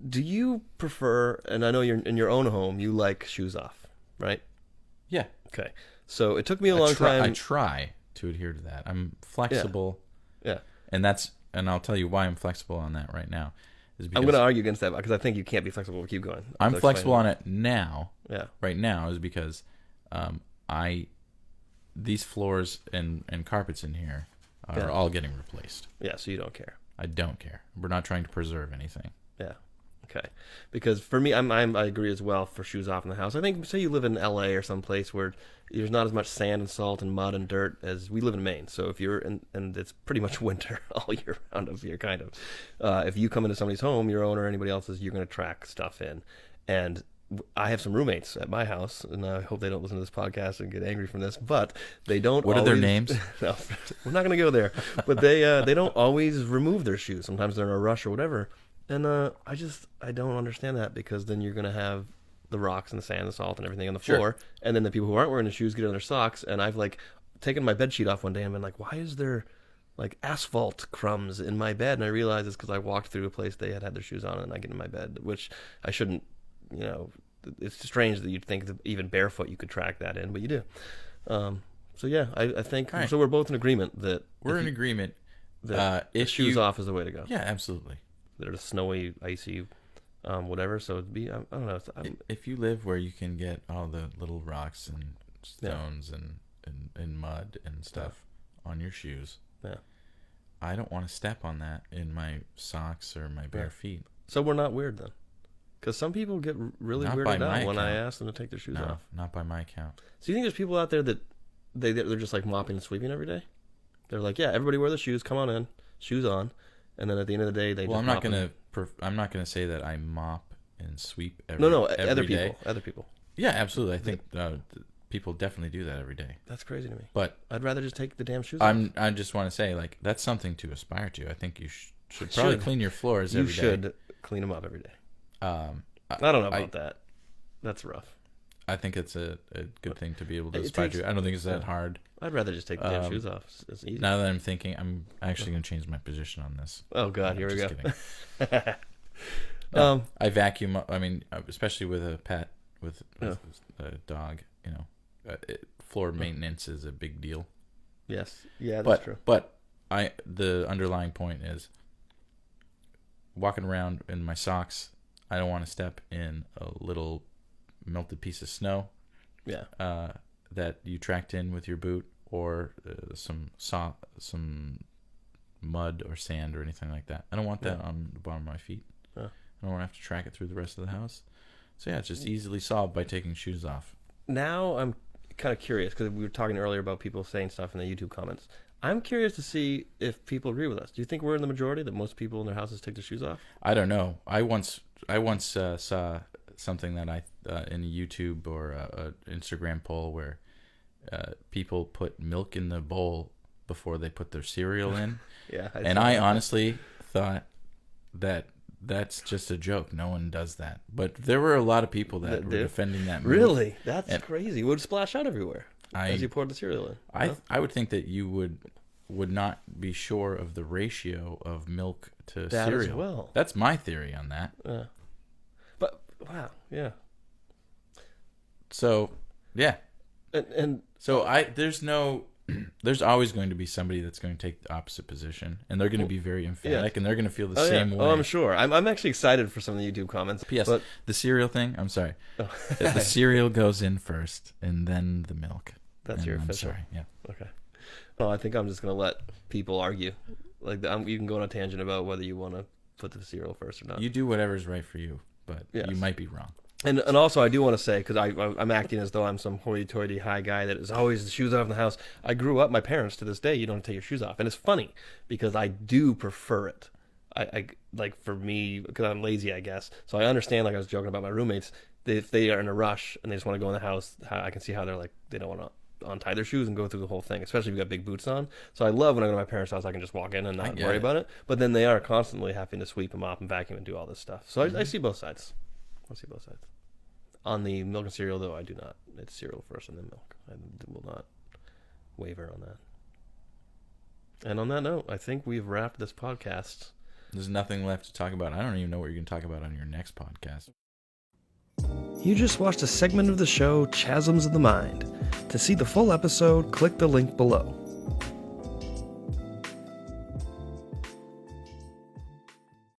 Do you prefer? And I know you're in your own home. You like shoes off, right? Yeah. Okay. So it took me a long time. I try to adhere to that. I'm flexible. Yeah. And I'll tell you why I'm flexible on that right now. Is because I'm going to argue against that because I think you can't be flexible. Keep going. I'm flexible on it now. Yeah. Right now is because these floors and carpets in here are all getting replaced. Yeah, so you don't care. I don't care. We're not trying to preserve anything. Yeah. Okay. Because for me, I agree as well for shoes off in the house. I think, say you live in LA or someplace where there's not as much sand and salt and mud and dirt as we live in Maine. So if you're and it's pretty much winter all year round up here, kind of. If you come into somebody's home, your own or anybody else's, you're going to track stuff in. And I have some roommates at my house, and I hope they don't listen to this podcast and get angry from this, but they don't What always, are their names? No, we're not going to go there. But they don't always remove their shoes. Sometimes they're in a rush or whatever. And I don't understand that, because then you're going to have the rocks and the sand and the salt and everything on the floor. And then the people who aren't wearing the shoes get on their socks. And I've taken my bed sheet off one day and been like, why is there asphalt crumbs in my bed? And I realized it's because I walked through a place they had their shoes on and I get in my bed, which I shouldn't, it's strange that you'd think that even barefoot you could track that in, but you do. So yeah, I think, right. So we're both in agreement that we're in agreement that shoes off is the way to go. Yeah, absolutely. That are snowy, icy, whatever. So it'd be, I don't know. If you live where you can get all the little rocks and stones and mud and stuff on your shoes, I don't want to step on that in my socks or my bare feet. So we're not weird then, because some people get really weirded out when I ask them to take their shoes off. Not by my account. So you think there's people out there that they're just like mopping and sweeping every day? They're like, yeah, everybody wear the shoes, come on in, shoes on. And then at the end of the day, they I'm not gonna say that I mop and sweep every other people. day. Other people. Yeah, absolutely. I think people definitely do that every day. That's crazy to me. But I'd rather just take the damn shoes off. I just want to say, that's something to aspire to. I think you should probably clean your floors every day. You should clean them up every day. I don't know about that. That's rough. I think it's a good thing to be able to aspire to. I don't think it's that hard. I'd rather just take the damn shoes off. It's easy. Now that I'm thinking, I'm actually going to change my position on this. Oh, God, here we go. I vacuum up. I mean, especially with a pet, with a dog, floor maintenance is a big deal. Yes. Yeah, that's true. But the underlying point is, walking around in my socks, I don't want to step in a little melted piece of snow. Yeah. That you tracked in with your boot, or some mud or sand or anything like that. I don't want that on the bottom of my feet. I don't want to have to track it through the rest of the house. So yeah, it's just easily solved by taking shoes off. Now I'm kind of curious, because we were talking earlier about people saying stuff in the YouTube comments. I'm curious to see if people agree with us. Do you think we're in the majority, that most people in their houses take their shoes off? I don't know. I once saw something that in a YouTube or a Instagram poll where people put milk in the bowl before they put their cereal in. Yeah. I honestly thought that's just a joke. No one does that. But there were a lot of people that were defending that milk. Really? That's crazy. It would splash out everywhere as you poured the cereal in. I would think that you would not be sure of the ratio of milk to cereal. As well. That's my theory on that. Yeah. But wow, yeah. So, yeah. And so there's always going to be somebody that's going to take the opposite position, and they're going to be very emphatic, and they're going to feel the same way. Oh, I'm sure. I'm actually excited for some of the YouTube comments. P.S. The cereal thing, I'm sorry. Oh. The cereal goes in first, and then the milk. That's your official. I'm sorry, yeah. Okay. Well, I think I'm just going to let people argue. You can go on a tangent about whether you want to put the cereal first or not. You do whatever's right for you, but you might be wrong. And also, I do want to say, because I'm acting as though I'm some hoity-toity high guy that is always the shoes off in the house. I grew up, my parents, to this day, you don't take your shoes off. And it's funny, because I do prefer it. I for me, because I'm lazy, I guess. So I understand, like I was joking about my roommates, if they are in a rush and they just want to go in the house, I can see how they're like, they don't want to untie their shoes and go through the whole thing, especially if you got big boots on. So I love when I go to my parents' house, I can just walk in and not worry about it. But then they are constantly having to sweep them off and vacuum and do all this stuff. So I see both sides. On the milk and cereal, though, I do not. It's cereal first and then milk. I will not waver on that. And on that note, I think we've wrapped this podcast There's nothing left to talk about. I don't even know what you're going to talk about on your next podcast. You just watched a segment of the show Chasms of the Mind. To see the full episode, click the link below.